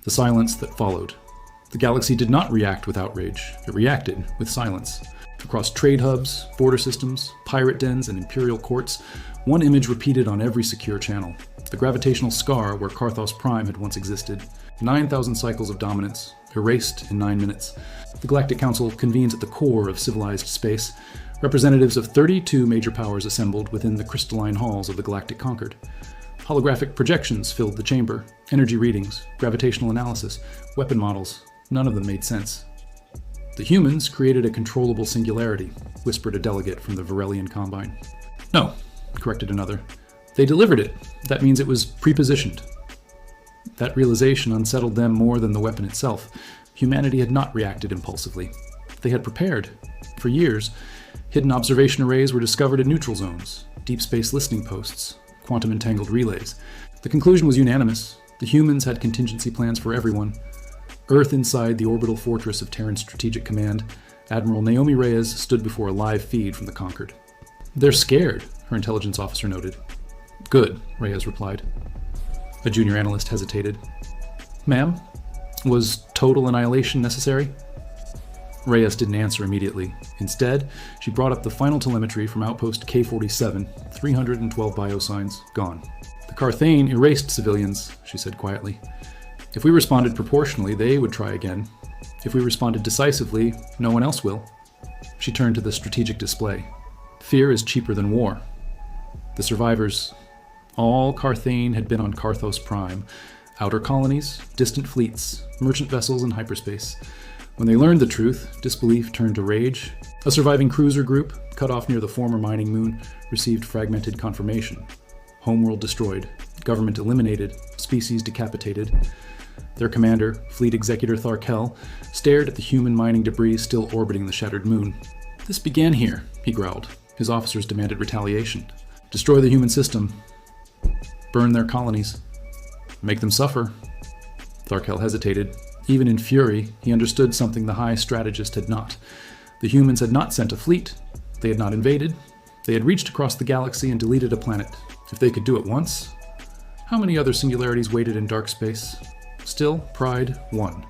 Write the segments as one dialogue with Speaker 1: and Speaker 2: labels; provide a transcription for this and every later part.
Speaker 1: The silence that followed. The galaxy did not react with outrage. It reacted with silence. Across trade hubs, border systems, pirate dens, and imperial courts, one image repeated on every secure channel. The gravitational scar where Karthos Prime had once existed. 9,000 cycles of dominance, erased in 9 minutes. The Galactic Council convenes at the core of civilized space. Representatives of 32 major powers assembled within the crystalline halls of the Galactic Concord. Holographic projections filled the chamber. Energy readings, gravitational analysis, weapon models. None of them made sense. The humans created a controllable singularity, whispered a delegate from the Varelian Combine. No, corrected another. They delivered it. That means it was prepositioned. That realization unsettled them more than the weapon itself. Humanity had not reacted impulsively. They had prepared. For years, hidden observation arrays were discovered in neutral zones, deep space listening posts, quantum entangled relays. The conclusion was unanimous. The humans had contingency plans for everyone. Earth inside the orbital fortress of Terran Strategic Command, Admiral Naomi Reyes stood before a live feed from the Concord. They're scared, her intelligence officer noted. Good, Reyes replied. A junior analyst hesitated. Ma'am, was total annihilation necessary? Reyes didn't answer immediately. Instead, she brought up the final telemetry from outpost K-47, 312 biosigns, gone. The Carthane erased civilians, she said quietly. If we responded proportionally, they would try again. If we responded decisively, no one else will. She turned to the strategic display. Fear is cheaper than war. The survivors, all Carthane had been on Karthos Prime, outer colonies, distant fleets, merchant vessels in hyperspace. When they learned the truth, disbelief turned to rage. A surviving cruiser group, cut off near the former mining moon, received fragmented confirmation. Homeworld destroyed, government eliminated, species decapitated. Their commander, Fleet Executor Tharkel, stared at the human mining debris still orbiting the shattered moon. This began here, he growled. His officers demanded retaliation. Destroy the human system. Burn their colonies. Make them suffer. Tharkel hesitated. Even in fury, he understood something the High Strategist had not. The humans had not sent a fleet. They had not invaded. They had reached across the galaxy and deleted a planet. If they could do it once, how many other singularities waited in dark space? Still, Pride won.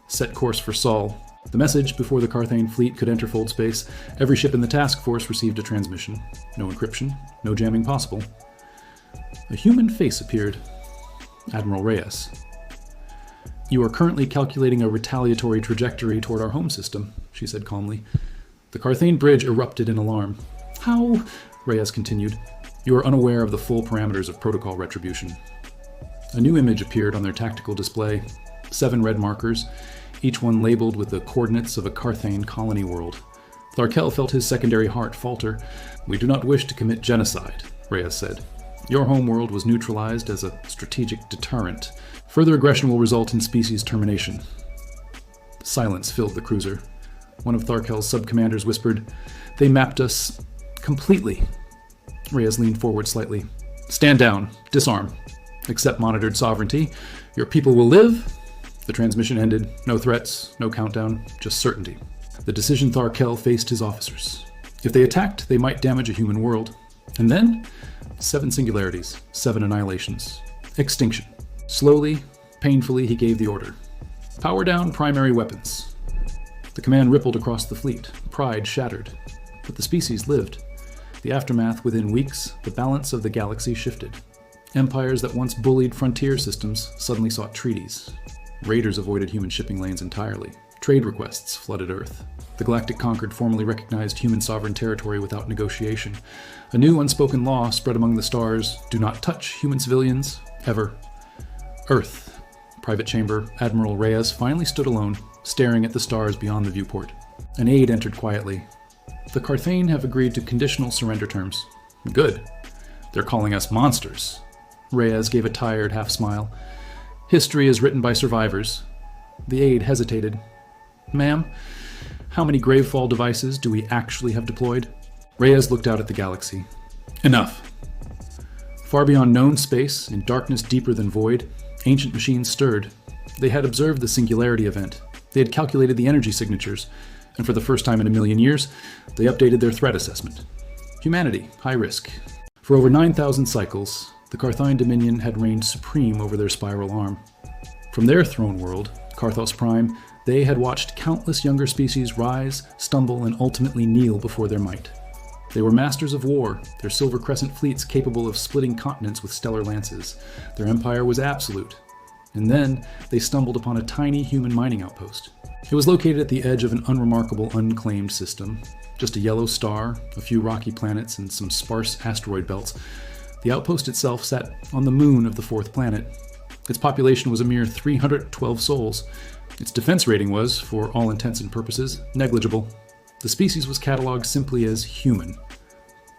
Speaker 1: Set course for Sol. The message before the Carthane fleet could enter fold space, every ship in the task force received a transmission. No encryption, no jamming possible. A human face appeared. Admiral Reyes. You are currently calculating a retaliatory trajectory toward our home system, she said calmly. The Carthane bridge erupted in alarm. How? Reyes continued. You are unaware of the full parameters of protocol retribution. A new image appeared on their tactical display. 7 red markers, each one labeled with the coordinates of a Carthane colony world. Tharkel felt his secondary heart falter. We do not wish to commit genocide, Reyes said. Your homeworld was neutralized as a strategic deterrent. Further aggression will result in species termination. Silence filled the cruiser. One of Tharkel's sub-commanders whispered, They mapped us completely. Reyes leaned forward slightly. Stand down. Disarm. Accept monitored sovereignty. Your people will live. The transmission ended. No threats, no countdown, just certainty. The decision Tharkel faced his officers. If they attacked, they might damage a human world. And then, 7 singularities, 7 annihilations. Extinction. Slowly, painfully, he gave the order. Power down primary weapons. The command rippled across the fleet. Pride shattered. But the species lived. The aftermath within weeks, the balance of the galaxy shifted. Empires that once bullied frontier systems suddenly sought treaties. Raiders avoided human shipping lanes entirely. Trade requests flooded Earth. The Galactic Concord formally recognized human sovereign territory without negotiation. A new unspoken law spread among the stars. Do not touch human civilians, ever. Earth. Private chamber, Admiral Reyes finally stood alone, staring at the stars beyond the viewport. An aide entered quietly. The Carthane have agreed to conditional surrender terms. Good. They're calling us monsters. Reyes gave a tired half-smile. History is written by survivors. The aide hesitated. Ma'am, how many gravefall devices do we actually have deployed? Reyes looked out at the galaxy. Enough. Far beyond known space, in darkness deeper than void, ancient machines stirred. They had observed the Singularity event. They had calculated the energy signatures, and for the first time in a million years, they updated their threat assessment. Humanity, high risk. For over 9,000 cycles, the Carthine Dominion had reigned supreme over their spiral arm. From their throne world, Karthos Prime, they had watched countless younger species rise, stumble, and ultimately kneel before their might. They were masters of war, their Silver Crescent fleets capable of splitting continents with stellar lances. Their empire was absolute. And then they stumbled upon a tiny human mining outpost. It was located at the edge of an unremarkable unclaimed system. Just a yellow star, a few rocky planets, and some sparse asteroid belts. The outpost itself sat on the moon of the fourth planet. Its population was a mere 312 souls. Its defense rating was, for all intents and purposes, negligible. The species was cataloged simply as human.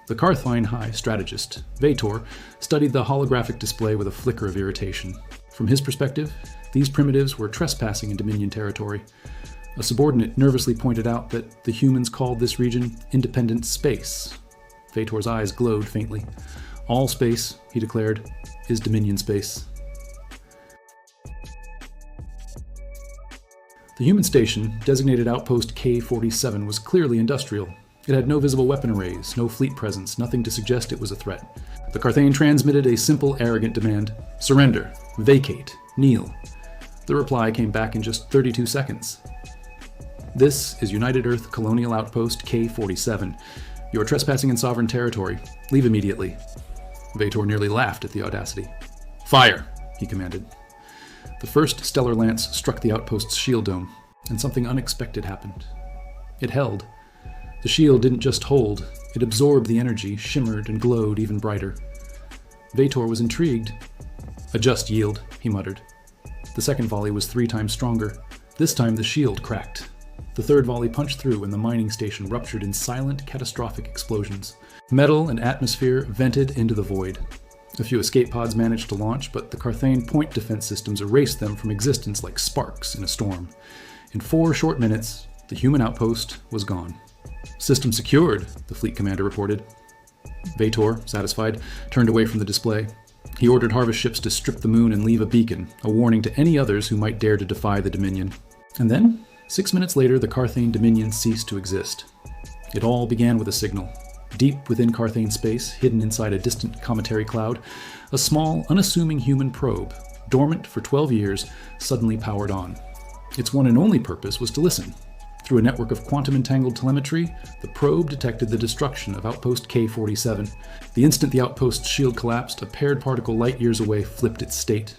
Speaker 1: The Karthine High strategist, Vator, studied the holographic display with a flicker of irritation. From his perspective, these primitives were trespassing in Dominion territory. A subordinate nervously pointed out that the humans called this region independent space. Vator's eyes glowed faintly. All space, he declared, is Dominion space. The human station, designated Outpost K-47, was clearly industrial. It had no visible weapon arrays, no fleet presence, nothing to suggest it was a threat. The Karthane transmitted a simple, arrogant demand: surrender, vacate, kneel. The reply came back in just 32 seconds. This is United Earth Colonial Outpost K-47. You are trespassing in sovereign territory. Leave immediately. Vator nearly laughed at the audacity. Fire, he commanded. The first stellar lance struck the outpost's shield dome, and something unexpected happened. It held. The shield didn't just hold, it absorbed the energy, shimmered and glowed even brighter. Vator was intrigued. A just yield, he muttered. The second volley was 3 times stronger. This time the shield cracked. The third volley punched through and the mining station ruptured in silent, catastrophic explosions. Metal and atmosphere vented into the void. A few escape pods managed to launch, but the Karthane point defense systems erased them from existence like sparks in a storm. In 4 short minutes, the human outpost was gone. System secured, the fleet commander reported. Vator, satisfied, turned away from the display. He ordered harvest ships to strip the moon and leave a beacon, a warning to any others who might dare to defy the Dominion. And then, 6 minutes later, the Karthane Dominion ceased to exist. It all began with a signal. Deep within Karthane space, hidden inside a distant cometary cloud, a small, unassuming human probe, dormant for 12 years, suddenly powered on. Its one and only purpose was to listen. Through a network of quantum-entangled telemetry, the probe detected the destruction of Outpost K-47. The instant the outpost's shield collapsed, a paired particle light years away flipped its state.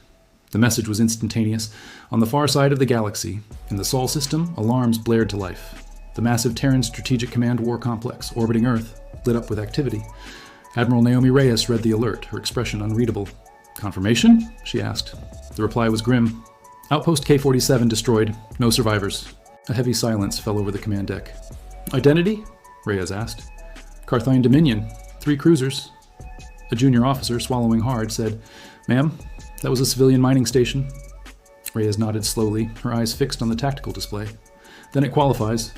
Speaker 1: The message was instantaneous. On the far side of the galaxy, in the Sol system, alarms blared to life. The massive Terran Strategic Command War Complex, orbiting Earth, lit up with activity. Admiral Naomi Reyes read the alert, her expression unreadable. Confirmation? She asked. The reply was grim. Outpost K-47 destroyed. No survivors. A heavy silence fell over the command deck. Identity? Reyes asked. Karthine Dominion. 3 cruisers. A junior officer, swallowing hard, said, Ma'am, that was a civilian mining station. Reyes nodded slowly, her eyes fixed on the tactical display. Then it qualifies.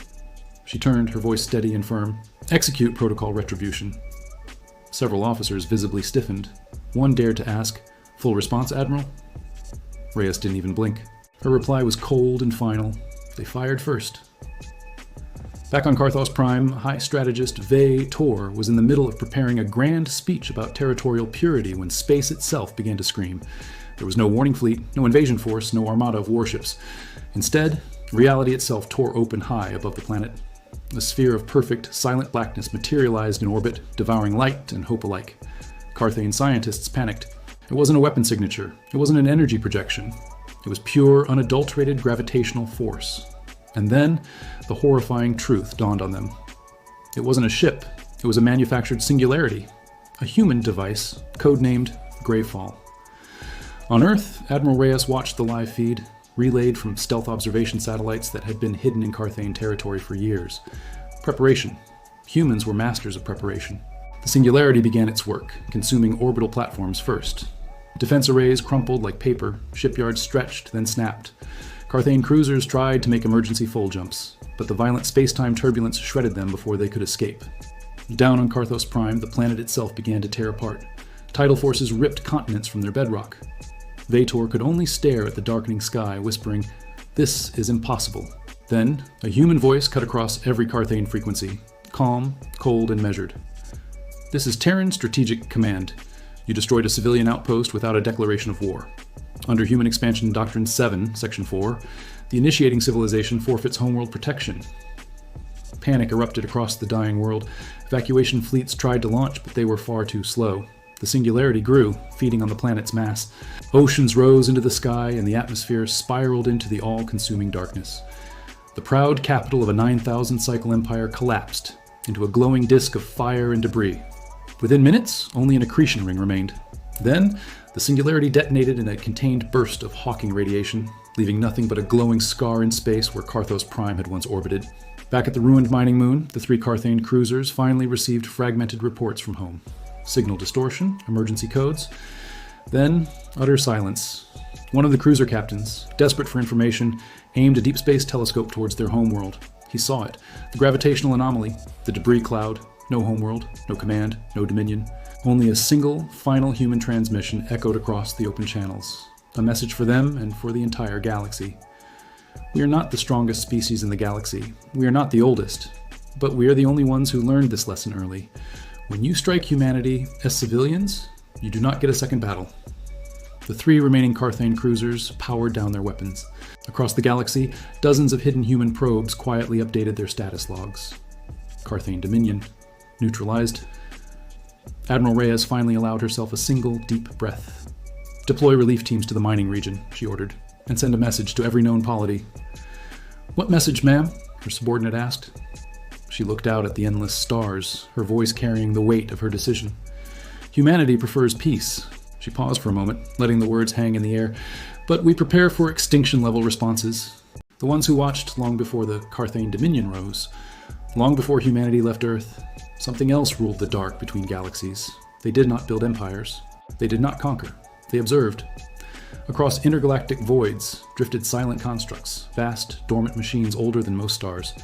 Speaker 1: She turned, her voice steady and firm. Execute protocol retribution. Several officers visibly stiffened. One dared to ask, Full response, Admiral? Reyes didn't even blink. Her reply was cold and final. They fired first. Back on Karthos Prime, High Strategist Vator was in the middle of preparing a grand speech about territorial purity when space itself began to scream. There was no warning fleet, no invasion force, no armada of warships. Instead, reality itself tore open high above the planet. A sphere of perfect, silent blackness materialized in orbit, devouring light and hope alike. Karthane scientists panicked. It wasn't a weapon signature. It wasn't an energy projection. It was pure, unadulterated gravitational force. And then, the horrifying truth dawned on them. It wasn't a ship. It was a manufactured singularity. A human device, codenamed Gravefall. On Earth, Admiral Reyes watched the live feed, relayed from stealth observation satellites that had been hidden in Karthane territory for years. Preparation. Humans were masters of preparation. The Singularity began its work, consuming orbital platforms first. Defense arrays crumpled like paper, shipyards stretched, then snapped. Karthane cruisers tried to make emergency full jumps, but the violent space-time turbulence shredded them before they could escape. Down on Karthos Prime, the planet itself began to tear apart. Tidal forces ripped continents from their bedrock. Vator could only stare at the darkening sky, whispering, "This is impossible." Then, a human voice cut across every Karthane frequency, calm, cold, and measured. "This is Terran Strategic Command. You destroyed a civilian outpost without a declaration of war. Under Human Expansion Doctrine 7, Section 4, the initiating civilization forfeits homeworld protection. Panic erupted across the dying world. Evacuation fleets tried to launch, but they were far too slow. The Singularity grew, feeding on the planet's mass. Oceans rose into the sky, and the atmosphere spiraled into the all-consuming darkness. The proud capital of a 9,000-cycle empire collapsed into a glowing disk of fire and debris. Within minutes, only an accretion ring remained. Then, the Singularity detonated in a contained burst of Hawking radiation, leaving nothing but a glowing scar in space where Karthos Prime had once orbited. Back at the ruined mining moon, the 3 Carthane cruisers finally received fragmented reports from home. Signal distortion, emergency codes, then utter silence. One of the cruiser captains, desperate for information, aimed a deep space telescope towards their homeworld. He saw it, the gravitational anomaly, the debris cloud, no homeworld, no command, no dominion. Only a single, final human transmission echoed across the open channels. A message for them and for the entire galaxy. We are not the strongest species in the galaxy. We are not the oldest. But we are the only ones who learned this lesson early. When you strike humanity as civilians, you do not get a second battle. The 3 remaining Carthane cruisers powered down their weapons. Across the galaxy, dozens of hidden human probes quietly updated their status logs. Carthane Dominion. Neutralized. Admiral Reyes finally allowed herself a single deep breath. Deploy relief teams to the mining region, she ordered, and send a message to every known polity. What message, ma'am? Her subordinate asked. She looked out at the endless stars, her voice carrying the weight of her decision. Humanity prefers peace. She paused for a moment, letting the words hang in the air. But we prepare for extinction-level responses. The ones who watched long before the Carthane Dominion rose, long before humanity left Earth, something else ruled the dark between galaxies. They did not build empires. They did not conquer. They observed. Across intergalactic voids drifted silent constructs, vast, dormant machines older than most stars.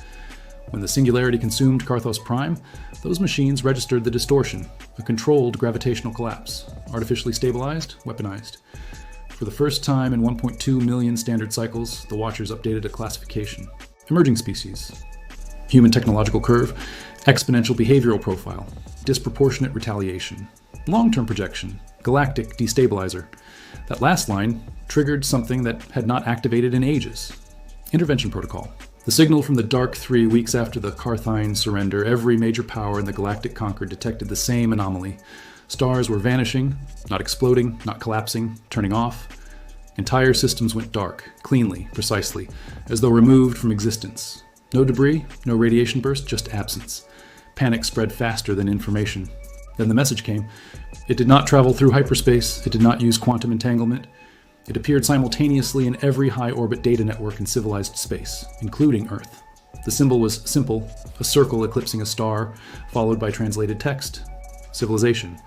Speaker 1: When the Singularity consumed Karthos Prime, those machines registered the distortion, a controlled gravitational collapse, artificially stabilized, weaponized. For the first time in 1.2 million standard cycles, the Watchers updated a classification. Emerging species. Human technological curve, exponential behavioral profile, disproportionate retaliation, long-term projection, galactic destabilizer. That last line triggered something that had not activated in ages. Intervention protocol. The signal from the Dark 3 weeks after the Carthine surrender, every major power in the Galactic Concord detected the same anomaly. Stars were vanishing, not exploding, not collapsing, turning off. Entire systems went dark, cleanly, precisely, as though removed from existence. No debris, no radiation burst, just absence. Panic spread faster than information. Then the message came. It did not travel through hyperspace, it did not use quantum entanglement. It appeared simultaneously in every high-orbit data network in civilized space, including Earth. The symbol was simple, a circle eclipsing a star, followed by translated text. Civilization.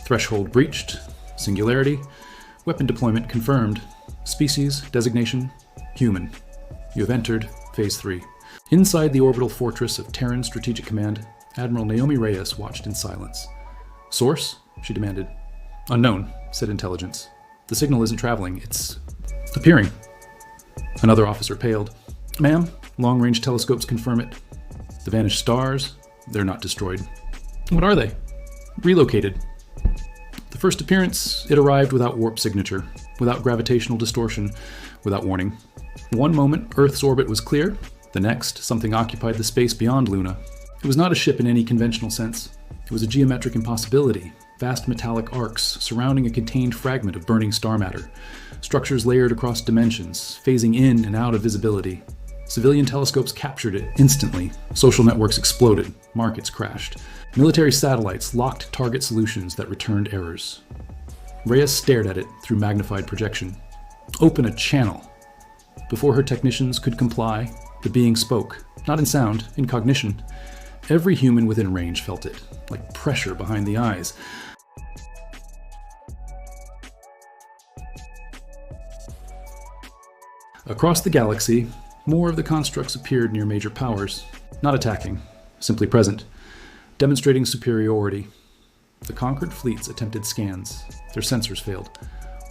Speaker 1: Threshold breached. Singularity. Weapon deployment confirmed. Species, designation, human. You have entered Phase 3. Inside the orbital fortress of Terran Strategic Command, Admiral Naomi Reyes watched in silence. Source? She demanded. Unknown, said intelligence. The signal isn't traveling, it's appearing. Another officer paled. Ma'am, long-range telescopes confirm it. The vanished stars, they're not destroyed. What are they? Relocated. The first appearance, it arrived without warp signature, without gravitational distortion, without warning. One moment, Earth's orbit was clear. The next, something occupied the space beyond Luna. It was not a ship in any conventional sense. It was a geometric impossibility. Vast metallic arcs surrounding a contained fragment of burning star matter. Structures layered across dimensions, phasing in and out of visibility. Civilian telescopes captured it instantly. Social networks exploded. Markets crashed. Military satellites locked target solutions that returned errors. Reyes stared at it through magnified projection. Open a channel. Before her technicians could comply, the being spoke, not in sound, in cognition. Every human within range felt it, like pressure behind the eyes. Across the galaxy, more of the constructs appeared near major powers, not attacking, simply present, demonstrating superiority. The conquered fleets attempted scans. Their sensors failed.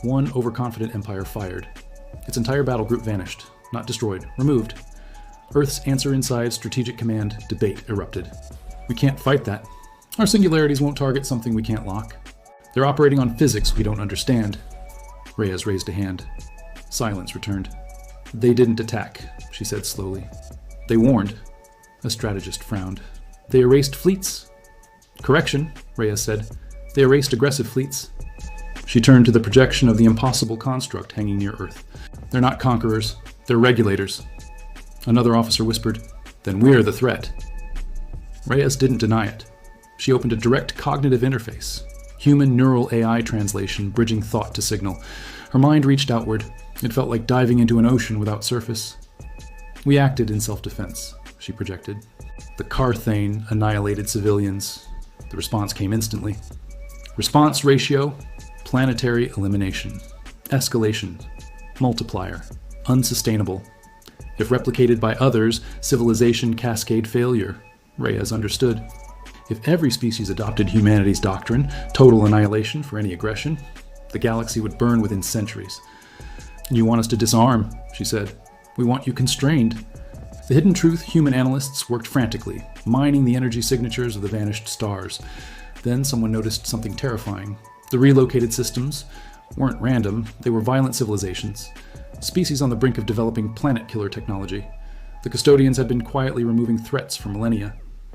Speaker 1: One overconfident empire fired. Its entire battle group vanished, not destroyed, removed. Earth's answer inside Strategic Command debate erupted. We can't fight that. Our singularities won't target something we can't lock. They're operating on physics we don't understand. Reyes raised a hand. Silence returned. They didn't attack, she said slowly. They warned. A strategist frowned. They erased fleets. Correction, Reyes said. They erased aggressive fleets. She turned to the projection of the impossible construct hanging near Earth. They're not conquerors. They're regulators. Another officer whispered, Then we're the threat. Reyes didn't deny it. She opened a direct cognitive interface. Human neural AI translation bridging thought to signal. Her mind reached outward. It felt like diving into an ocean without surface. We acted in self-defense, she projected. The Carthane annihilated civilians. The response came instantly. Response ratio, planetary elimination. Escalation, multiplier, unsustainable. If replicated by others, civilization cascade failure, Reyes understood. If every species adopted humanity's doctrine, total annihilation for any aggression, the galaxy would burn within centuries. You want us to disarm, she said. We want you constrained. The hidden truth human analysts worked frantically, mining the energy signatures of the vanished stars. Then someone noticed something terrifying. The relocated systems weren't random, they were violent civilizations. Species on the brink of developing planet-killer technology. The custodians had been quietly removing threats for millennia,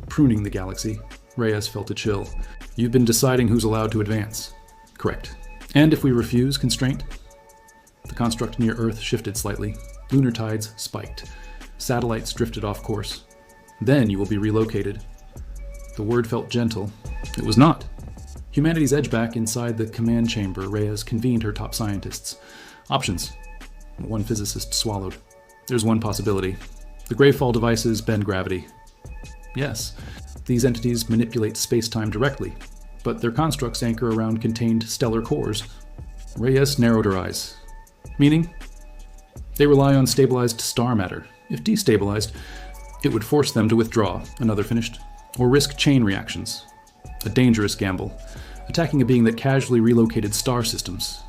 Speaker 1: pruning the galaxy. Reyes felt a chill. You've been deciding who's allowed to advance. Correct. And if we refuse constraint? The construct near Earth shifted slightly. Lunar tides spiked. Satellites drifted off course. Then you will be relocated. The word felt gentle. It was not. Humanity's edgeback inside the command chamber, Reyes convened her top scientists. Options. One physicist swallowed. There's one possibility. The Greyfall devices bend gravity. Yes, these entities manipulate space-time directly, but their constructs anchor around contained stellar cores. Reyes narrowed her eyes. Meaning? They rely on stabilized star matter. If destabilized, it would force them to withdraw, another finished, or risk chain reactions. A dangerous gamble, attacking a being that casually relocated star systems.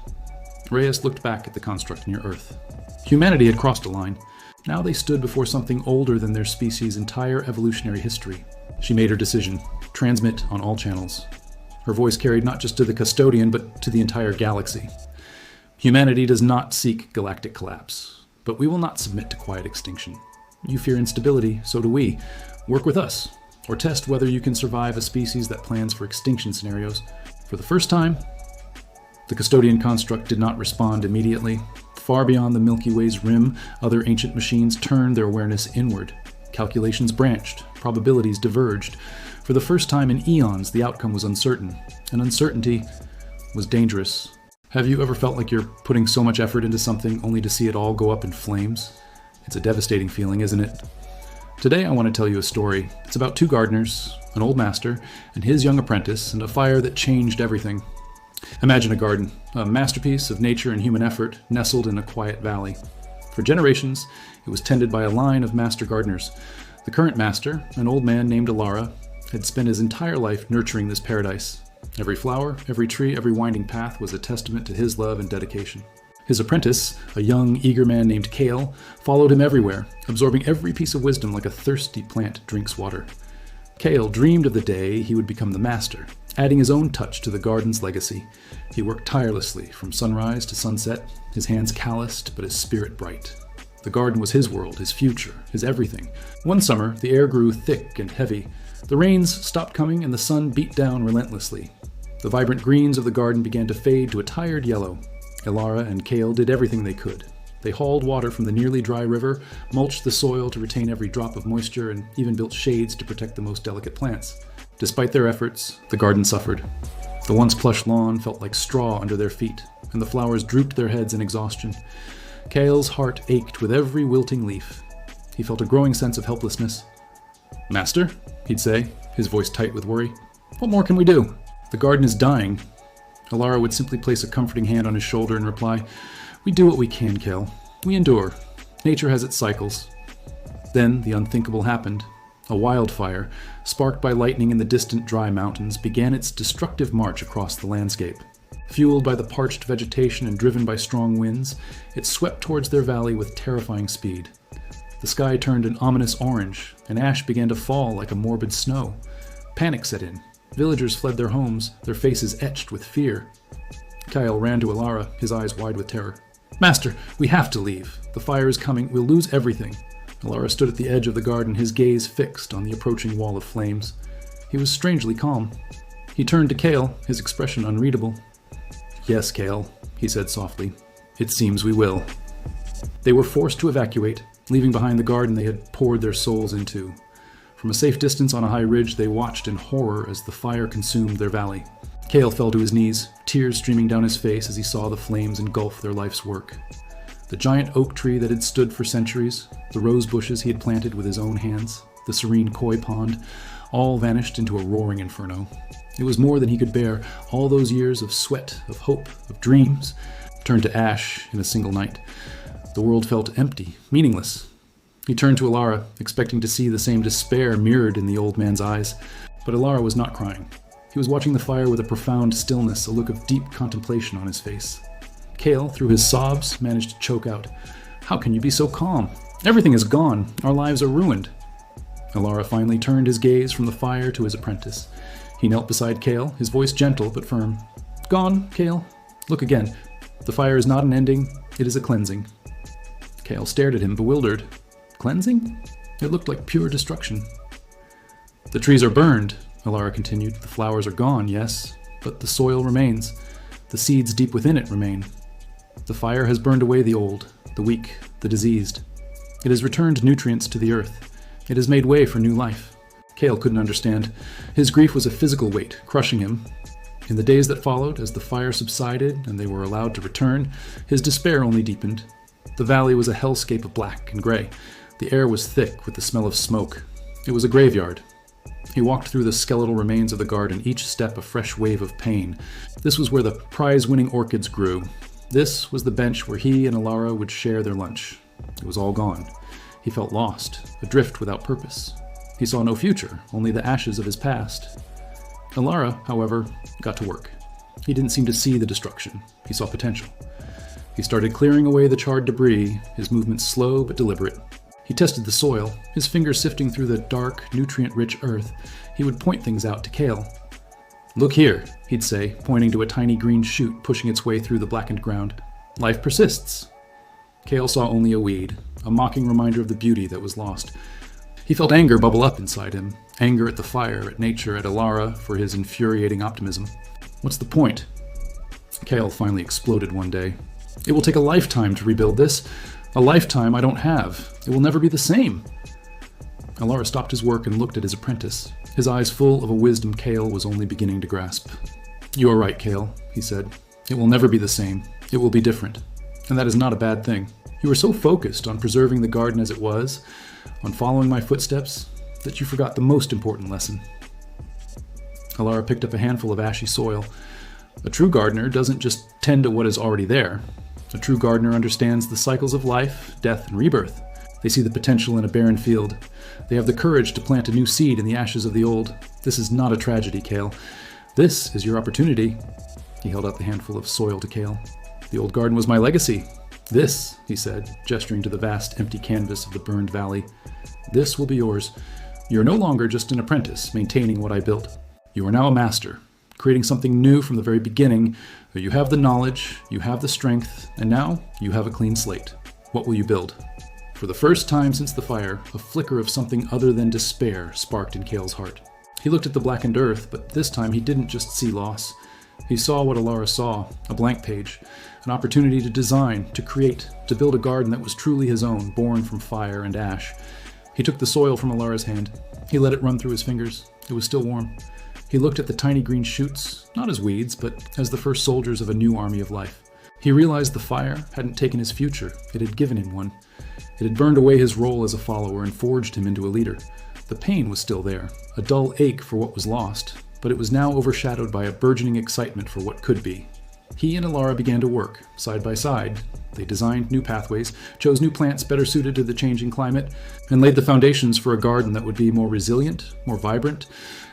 Speaker 1: Reyes looked back at the construct near Earth. Humanity had crossed a line. Now they stood before something older than their species' entire evolutionary history. She made her decision. Transmit on all channels. Her voice carried not just to the custodian, but to the entire galaxy. Humanity does not seek galactic collapse, but we will not submit to quiet extinction. You fear instability, so do we. Work with us, or test whether you can survive a species that plans for extinction scenarios. For the first time, the custodian construct did not respond immediately. Far beyond the Milky Way's rim, other ancient machines turned their awareness inward. Calculations branched, probabilities diverged. For the first time in eons, the outcome was uncertain, and uncertainty was dangerous. Have you ever felt like you're putting so much effort into something only to see it all go up in flames? It's a devastating feeling, isn't it? Today I want to tell you a story. It's about two gardeners, an old master, and his young apprentice, and a fire that changed everything. Imagine a garden, a masterpiece of nature and human effort, nestled in a quiet valley. For generations, it was tended by a line of master gardeners. The current master, an old man named Alara, had spent his entire life nurturing this paradise. Every flower, every tree, every winding path was a testament to his love and dedication. His apprentice, a young, eager man named Kale, followed him everywhere, absorbing every piece of wisdom like a thirsty plant drinks water. Kale dreamed of the day he would become the master, adding his own touch to the garden's legacy. He worked tirelessly from sunrise to sunset, his hands calloused but his spirit bright. The garden was his world, his future, his everything. One summer, the air grew thick and heavy. The rains stopped coming and the sun beat down relentlessly. The vibrant greens of the garden began to fade to a tired yellow. Ilara and Kale did everything they could. They hauled water from the nearly dry river, mulched the soil to retain every drop of moisture, and even built shades to protect the most delicate plants. Despite their efforts, the garden suffered. The once plush lawn felt like straw under their feet, and the flowers drooped their heads in exhaustion. Kale's heart ached with every wilting leaf. He felt a growing sense of helplessness. "Master," he'd say, his voice tight with worry, "what more can we do? The garden is dying." Alara would simply place a comforting hand on his shoulder and reply, "We do what we can, Kale. We endure. Nature has its cycles." Then the unthinkable happened. A wildfire, sparked by lightning in the distant dry mountains, began its destructive march across the landscape. Fueled by the parched vegetation and driven by strong winds, it swept towards their valley with terrifying speed. The sky turned an ominous orange, and ash began to fall like a morbid snow. Panic set in. Villagers fled their homes, their faces etched with fear. Kyle ran to Alara, his eyes wide with terror. "Master, we have to leave. The fire is coming. We'll lose everything." Alara stood at the edge of the garden, his gaze fixed on the approaching wall of flames. He was strangely calm. He turned to Kale, his expression unreadable. "Yes, Kale," he said softly. "It seems we will." They were forced to evacuate, leaving behind the garden they had poured their souls into. From a safe distance on a high ridge, they watched in horror as the fire consumed their valley. Kale fell to his knees, tears streaming down his face as he saw the flames engulf their life's work. The giant oak tree that had stood for centuries, the rose bushes he had planted with his own hands, the serene koi pond, all vanished into a roaring inferno. It was more than he could bear. All those years of sweat, of hope, of dreams, turned to ash in a single night. The world felt empty, meaningless. He turned to Alara, expecting to see the same despair mirrored in the old man's eyes. But Alara was not crying. He was watching the fire with a profound stillness, a look of deep contemplation on his face. Kale, through his sobs, managed to choke out, "How can you be so calm? Everything is gone. Our lives are ruined." Alara finally turned his gaze from the fire to his apprentice. He knelt beside Kale, his voice gentle but firm. "Gone, Kale? Look again. The fire is not an ending, it is a cleansing." Kale stared at him, bewildered. Cleansing? It looked like pure destruction. "The trees are burned," Alara continued. "The flowers are gone, yes, but the soil remains. The seeds deep within it remain. The fire has burned away the old, the weak, the diseased. It has returned nutrients to the earth. It has made way for new life." Kale couldn't understand. His grief was a physical weight, crushing him. In the days that followed, as the fire subsided and they were allowed to return, his despair only deepened. The valley was a hellscape of black and gray. The air was thick with the smell of smoke. It was a graveyard. He walked through the skeletal remains of the garden, each step a fresh wave of pain. This was where the prize-winning orchids grew. This was the bench where he and Alara would share their lunch. It was all gone. He felt lost, adrift without purpose. He saw no future, only the ashes of his past. Alara, however, got to work. He didn't seem to see the destruction. He saw potential. He started clearing away the charred debris, his movements slow but deliberate. He tested the soil, his fingers sifting through the dark, nutrient-rich earth. He would point things out to Kale. "Look here," he'd say, pointing to a tiny green shoot pushing its way through the blackened ground. "Life persists." Kale saw only a weed, a mocking reminder of the beauty that was lost. He felt anger bubble up inside him, anger at the fire, at nature, at Alara for his infuriating optimism. "What's the point?" Kale finally exploded one day. "It will take a lifetime to rebuild this. A lifetime I don't have. It will never be the same." Alara stopped his work and looked at his apprentice, his eyes full of a wisdom Kale was only beginning to grasp. "You are right, Kale," he said. "It will never be the same. It will be different. And that is not a bad thing. You were so focused on preserving the garden as it was, on following my footsteps, that you forgot the most important lesson." Alara picked up a handful of ashy soil. A true gardener doesn't just tend to what is already there. A true gardener understands the cycles of life, death, and rebirth. They see the potential in a barren field. They have the courage to plant a new seed in the ashes of the old. This is not a tragedy, Kale. This is your opportunity. He held out the handful of soil to Kale. "The old garden was my legacy. This," he said, gesturing to the vast empty canvas of the burned valley, "this will be yours. You are no longer just an apprentice, maintaining what I built. You are now a master, creating something new from the very beginning. You have the knowledge, you have the strength, and now you have a clean slate. What will you build?" For the first time since the fire, a flicker of something other than despair sparked in Kale's heart. He looked at the blackened earth, but this time he didn't just see loss. He saw what Alara saw, a blank page, an opportunity to design, to create, to build a garden that was truly his own, born from fire and ash. He took the soil from Alara's hand. He let it run through his fingers. It was still warm. He looked at the tiny green shoots, not as weeds, but as the first soldiers of a new army of life. He realized the fire hadn't taken his future, it had given him one. It had burned away his role as a follower and forged him into a leader. The pain was still there, a dull ache for what was lost, but it was now overshadowed by a burgeoning excitement for what could be. He and Alara began to work, side by side. They designed new pathways, chose new plants better suited to the changing climate, and laid the foundations for a garden that would be more resilient, more vibrant,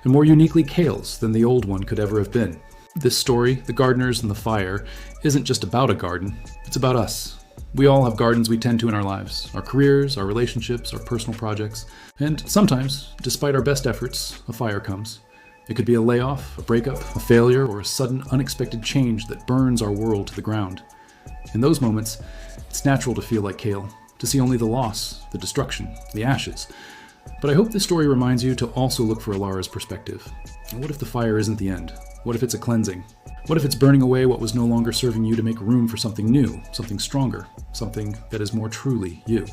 Speaker 1: and more uniquely Kale's than the old one could ever have been. This story, The Gardeners and the Fire, isn't just about a garden, it's about us. We all have gardens we tend to in our lives, our careers, our relationships, our personal projects, and sometimes, despite our best efforts, a fire comes. It could be a layoff, a breakup, a failure, or a sudden, unexpected change that burns our world to the ground. In those moments, it's natural to feel like Kale, to see only the loss, the destruction, the ashes. But I hope this story reminds you to also look for Alara's perspective. And what if the fire isn't the end? What if it's a cleansing? What if it's burning away what was no longer serving you to make room for something new, something stronger, something that is more truly you?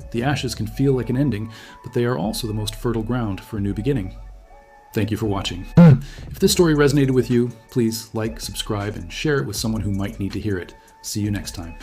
Speaker 1: The ashes can feel like an ending, but they are also the most fertile ground for a new beginning. Thank you for watching. If this story resonated with you, please like, subscribe, and share it with someone who might need to hear it. See you next time.